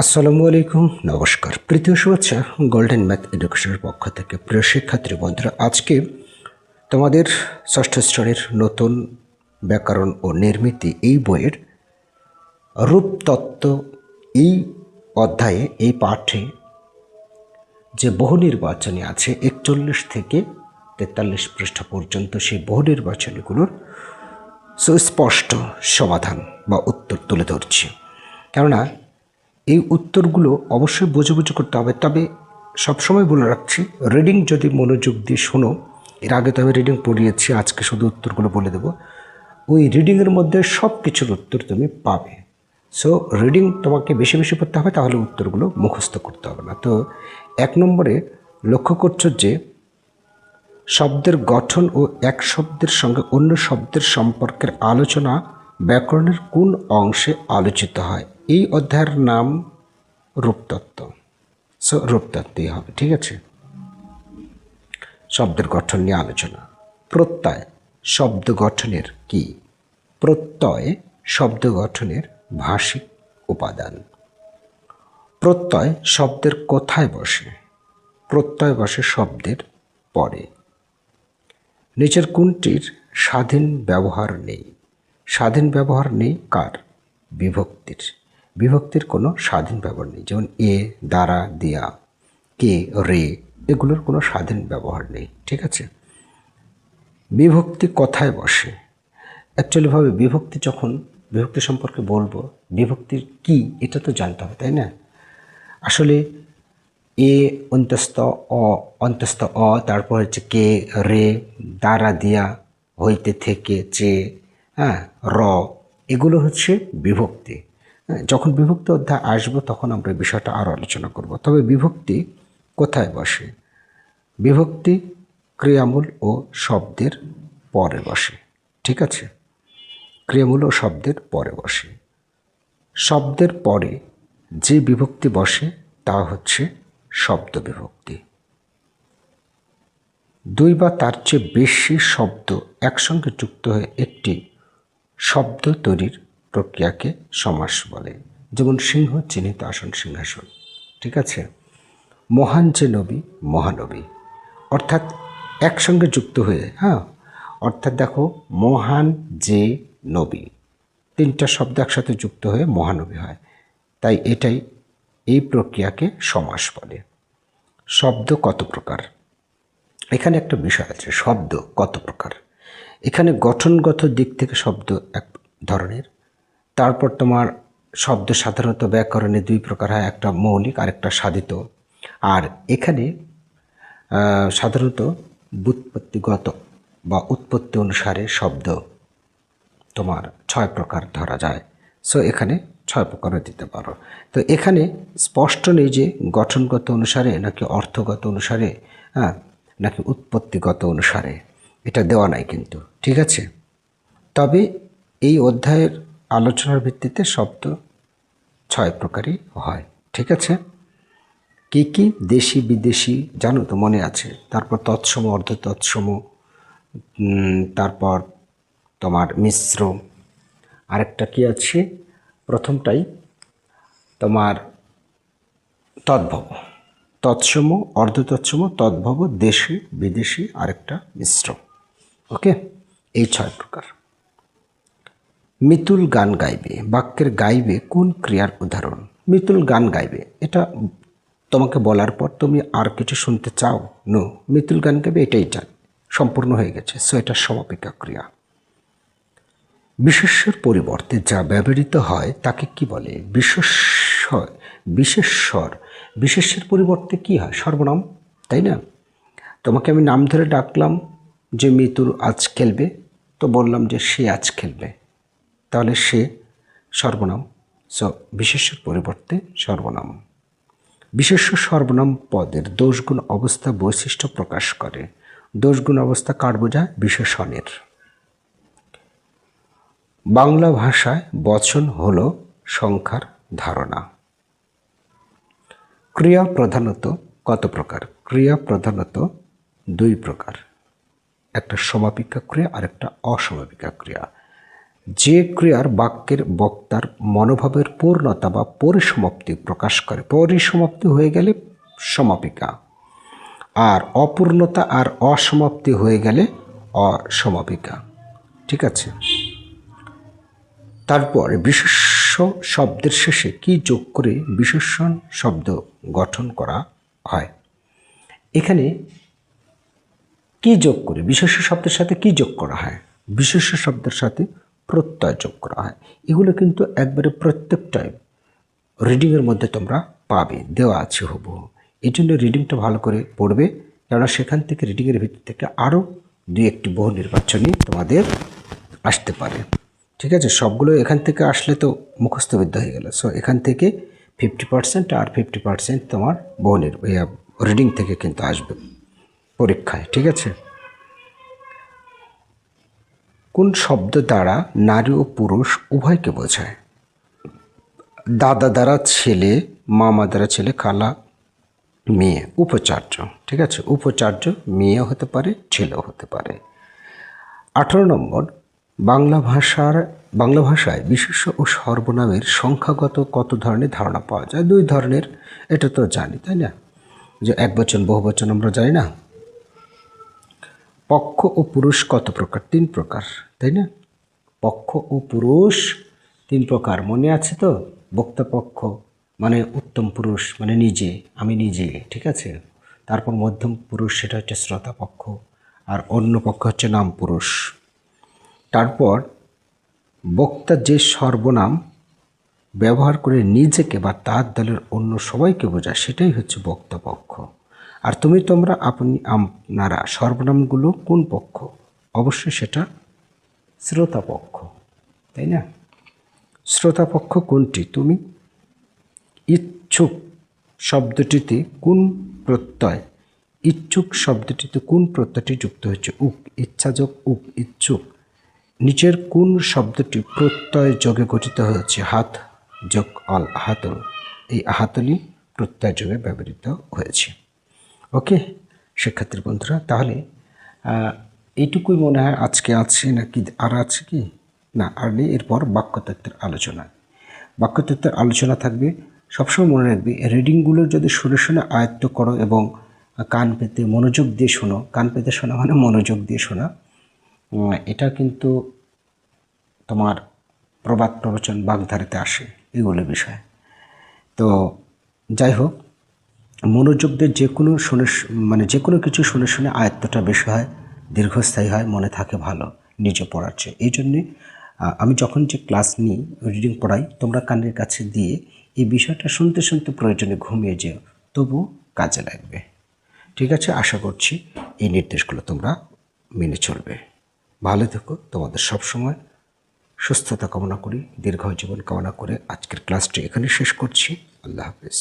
আসসালামু আলাইকুম, নমস্কার। প্রীতীয় শুভেচ্ছা গোল্ডেন ম্যাথ এডুকেশনের পক্ষ থেকে। প্রিয় শিক্ষার্থী বন্ধুরা, আজকে তোমাদের ষষ্ঠ শ্রেণীর নতুন ব্যাকরণ ও নির্মিতি এই বইয়ের রূপতত্ত্ব এই অধ্যায়ে, এই পাঠে যে বহু নির্বাচনী আছে 41 থেকে 43 পৃষ্ঠা পর্যন্ত, সেই বহু নির্বাচনীগুলোর সুস্পষ্ট সমাধান বা উত্তর তুলে ধরছি। কেননা এই উত্তরগুলো অবশ্যই বুঝে বুঝে করতে হবে। তবে সবসময় বলে রাখছি, রিডিং যদি মনোযোগ দিয়ে শোনো, এর আগে তো আমি রিডিং পড়িয়েছি, আজকে শুধু উত্তরগুলো বলে দেবো। ওই রিডিংয়ের মধ্যে সব কিছুর উত্তর তুমি পাবে। সো রিডিং তোমাকে বেশি বেশি পড়তে হবে, তাহলে উত্তরগুলো মুখস্থ করতে হবে না। তো 1 নম্বরে লক্ষ্য করছো যে শব্দের গঠন ও এক শব্দের সঙ্গে অন্য শব্দের সম্পর্কের আলোচনা ব্যাকরণের কোন অংশে আলোচিত হয়? এই অধ্যায়ের নাম রূপতত্ত্ব। সো রূপতত্ত্বই হবে, ঠিক আছে। শব্দের গঠন নিয়ে আলোচনা। প্রত্যয় শব্দ গঠনের কি? প্রত্যয় শব্দ গঠনের ভাষিক উপাদান। প্রত্যয় শব্দের কোথায় বসে? প্রত্যয় বসে শব্দের পরে। নিচের কোনটির স্বাধীন ব্যবহার নেই? স্বাধীন ব্যবহার নেই কার? বিভক্তির। বিভক্তির কোনো স্বাধীন ব্যবহার নেই, যেমন এ, দ্বারা, দিয়া, কে, রে, এগুলোর কোনো স্বাধীন ব্যবহার নেই, ঠিক আছে। বিভক্তি কোথায় বসে? অ্যাকচুয়ালিভাবে বিভক্তি, যখন বিভক্তি সম্পর্কে বলবো, বিভক্তির কি এটা তো জানতে হবে, তাই না? আসলে এ অন্তস্থ অ, অন্তস্থ অ, তারপর হচ্ছে কে, রে, দ্বারা, দিয়া, হইতে, থেকে, চে, র, এগুলো হচ্ছে বিভক্তি। যখন বিভক্তি অধ্যায় আসবো তখন আমরা বিষয়টা আরও আলোচনা করব। তবে বিভক্তি কোথায় বসে? বিভক্তি ক্রিয়ামূল ও শব্দের পরে বসে, ঠিক আছে। ক্রিয়ামূল ও শব্দের পরে বসে। শব্দের পরে যে বিভক্তি বসে তা হচ্ছে শব্দ বিভক্তি। 2 বা তার চেয়ে বেশি শব্দ একসঙ্গে যুক্ত হয়ে একটি শব্দ তৈরির প্রক্রিয়াকে সমাস বলে। যেমন সিংহ, চিহ্নিত, আসন, সিংহাসন, ঠিক আছে। মহান যে নবী, মহানবী, অর্থাৎ একসঙ্গে যুক্ত হয়ে, অর্থাৎ দেখো, মহান যে নবী, 3টা শব্দ একসাথে যুক্ত হয়ে মহানবী হয়, তাই এটাই, এই প্রক্রিয়াকে সমাস বলে। শব্দ কত প্রকার? এখানে একটা বিষয় আছে, শব্দ কত প্রকার। এখানে গঠনগত দিক থেকে শব্দ এক ধরনের। তারপর তোমার শব্দ সাধারণত ব্যাকরণে 2 প্রকার হয়, একটা মৌলিক আর একটা সাধিত। আর এখানে সাধারণত ব্যুৎপত্তিগত বা উৎপত্তি অনুসারে শব্দ তোমার 6 প্রকার ধরা যায়। সো এখানে 6 প্রকারও দিতে পারো। তো এখানে স্পষ্ট নেই যে গঠনগত অনুসারে নাকি অর্থগত অনুসারে, নাকি উৎপত্তিগত অনুসারে, এটা দেওয়া নাই কিন্তু, ঠিক আছে। তবে এই অধ্যায়ের আলোচনার ভিত্তিতে শব্দ 6 প্রকারই হয়, ঠিক আছে। কি কি? দেশি, বিদেশি, জানো তো, মনে আছে। তারপর তৎসম, অর্ধ তৎসম, তারপর তোমার মিশ্র, আরেকটা কি আছে, প্রথমটাই তোমার তদ্ভব, তৎসম, অর্ধ তৎসম, তদ্ভব, দেশি, বিদেশি, আরেকটা মিশ্র। ওকে, এই 6 প্রকার। মিতুল গান গাইবে, বাক্যের গাইবে কোন ক্রিয়ার উদাহরণ? মিতুল গান গাইবে, এটা তোমাকে বলার পর তুমি আর কিছু শুনতে চাও? নো, মিতুল গান গাইবে, এটাই চান, সম্পূর্ণ হয়ে গেছে। সো এটা সমাপিকা ক্রিয়া। বিশেষ্যের পরিবর্তে যা ব্যবহৃত হয় তাকে কি বলে? বিশেষ্য। বিশেষ্যর, বিশেষ্যের পরিবর্তে কি হয়? সর্বনাম, তাই না? তোমাকে আমি নাম ধরে ডাকলাম যে মিতুল আজ খেলবে, তো বললাম যে সে আজ খেলবে, তাহলে সে সর্বনাম। সো বিশেষ্যের পরিবর্তে সর্বনাম। বিশেষ্য সর্বনাম পদের দোষগুণ অবস্থা বৈশিষ্ট্য প্রকাশ করে। দোষগুণ অবস্থা কার বোঝায়? বিশেষণের। বাংলা ভাষায় বচন হলো সংখ্যার ধারণা। ক্রিয়া প্রধানত কত প্রকার? ক্রিয়া প্রধানত 2 প্রকার, একটা সমাপিকা ক্রিয়া আর একটা অসমাপিকা ক্রিয়া। যে ক্রিয়ার বাক্যের বক্তার মনোভাবের পূর্ণতা বা পরিসমাপ্তি প্রকাশ করে। পরিসমাপ্তি হয়ে গেলে সমাপিকা, আর অপূর্ণতা আর অসমাপ্তি হয়ে গেলে অসমাপিকা। ঠিক আছে। তারপর বিশেষ্য শব্দের শেষে কি যোগ করে বিশেষণ শব্দ গঠন করা হয়? এখানে কি যোগ করে বিশেষ্য শব্দের সাথে কি যোগ করা হয়? বিশেষ্য শব্দের সাথে প্রত্যয় যোগ করা হয়। এগুলো কিন্তু একবারে প্রত্যেকটাই রিডিংয়ের মধ্যে তোমরা পাবে, দেওয়া আছে হুবহু। এই জন্য রিডিংটা ভালো করে পড়বে, কেননা সেখান থেকে রিডিংয়ের ভিতর থেকে আরও দুই একটি বহু নির্বাচনী তোমাদের আসতে পারে। ঠিক আছে, সবগুলো এখান থেকে আসলে তো মুখস্থবিদ্যা হয়ে গেল। সো এখান থেকে 50% আর 50% তোমার বহু রিডিং থেকে কিন্তু আসবে পরীক্ষায়। ঠিক আছে। কোন শব্দ দ্বারা নারী ও পুরুষ উভয়কে বোঝায়? দাদা দ্বারা ছেলে, মামা দ্বারা ছেলে, খালা মেয়ে, উপচার্য। ঠিক আছে, উপচার্য মেয়েও হতে পারে, ছেলেও হতে পারে। 18 নম্বর, বাংলা ভাষায় বিশেষ্য ও সর্বনামের সংখ্যাগত কত ধরনের ধারণা পাওয়া যায়? 2 ধরনের, এটা তো জানি, তাই না? যে একবচন বহুবচন আমরা জানি না। পক্ষ ও পুরুষ কত প্রকার? 3 প্রকার, তাই না? পক্ষ ও পুরুষ 3 প্রকার, মনে আছে তো? বক্তা পক্ষ মানে উত্তম পুরুষ, মানে নিজে, আমি নিজে। ঠিক আছে। তারপর মধ্যম পুরুষ, সেটা হচ্ছে শ্রোতা পক্ষ, আর অন্য পক্ষ হচ্ছে নাম পুরুষ। তারপর বক্তা যে সর্বনাম ব্যবহার করে নিজেকে বা তার দলের অন্য সবাইকে বোঝায়, সেটাই হচ্ছে বক্তা পক্ষ। আর আপনারা সর্বনামগুলো কোন পক্ষ? অবশ্যই সেটা শ্রোতা পক্ষ, তাই না? শ্রোতা পক্ষ কোনটি? তুমি ইচ্ছুক শব্দটিতে কোন প্রত্যয়? ইচ্ছুক শব্দটিতে কোন প্রত্যয়টি যুক্ত হচ্ছে? উক, ইচ্ছাযোগ উক, ইচ্ছুক। নিচের কোন শব্দটি প্রত্যয় যোগে গঠিত হয়েছে? হাত যোগ অল, হাতল। এই হাতলই প্রত্যয় যোগে ব্যবহৃত হয়েছে। ওকে শিক্ষার্থী বন্ধুরা, তাহলে এইটুকুই মনে হয় আজকে আছে, নাকি আর আছে কি? না, আর নেই। এরপর বাক্যতত্ত্বের আলোচনা। বাক্যতত্ত্বের আলোচনা থাকবে। সবসময় মনে রাখবে, রিডিংগুলো যদি শুনে শুনে আয়ত্ত করো এবং কান পেতে মনোযোগ দিয়ে শোনো, কান পেতে শোনা মানে মনোযোগ দিয়ে শোনা, এটা কিন্তু তোমার প্রবাদ প্রবচন বাগধারাতে আসে, এগুলো বিষয়। তো যাই হোক, মনোযোগ দিয়ে যে কোনো কিছু শুনে শুনে আয়ত্তটা বেশি হয়, দীর্ঘস্থায়ী হয়, মনে থাকে ভালো নিজে পড়ার চেয়ে। এই জন্যে আমি যখন যে ক্লাস নিই, রিডিং পড়াই, তোমরা কানের কাছে দিয়ে এই বিষয়টা শুনতে শুনতে প্রয়োজনে ঘুমিয়ে যেও, তবু কাজে লাগবে। ঠিক আছে, আশা করছি এই নির্দেশগুলো তোমরা মেনে চলবে। ভালো থেকো, তোমাদের সবসময় সুস্থতা কামনা করি, দীর্ঘ জীবন কামনা করে আজকের ক্লাসটি এখানে শেষ করছি। আল্লাহ হাফেজ।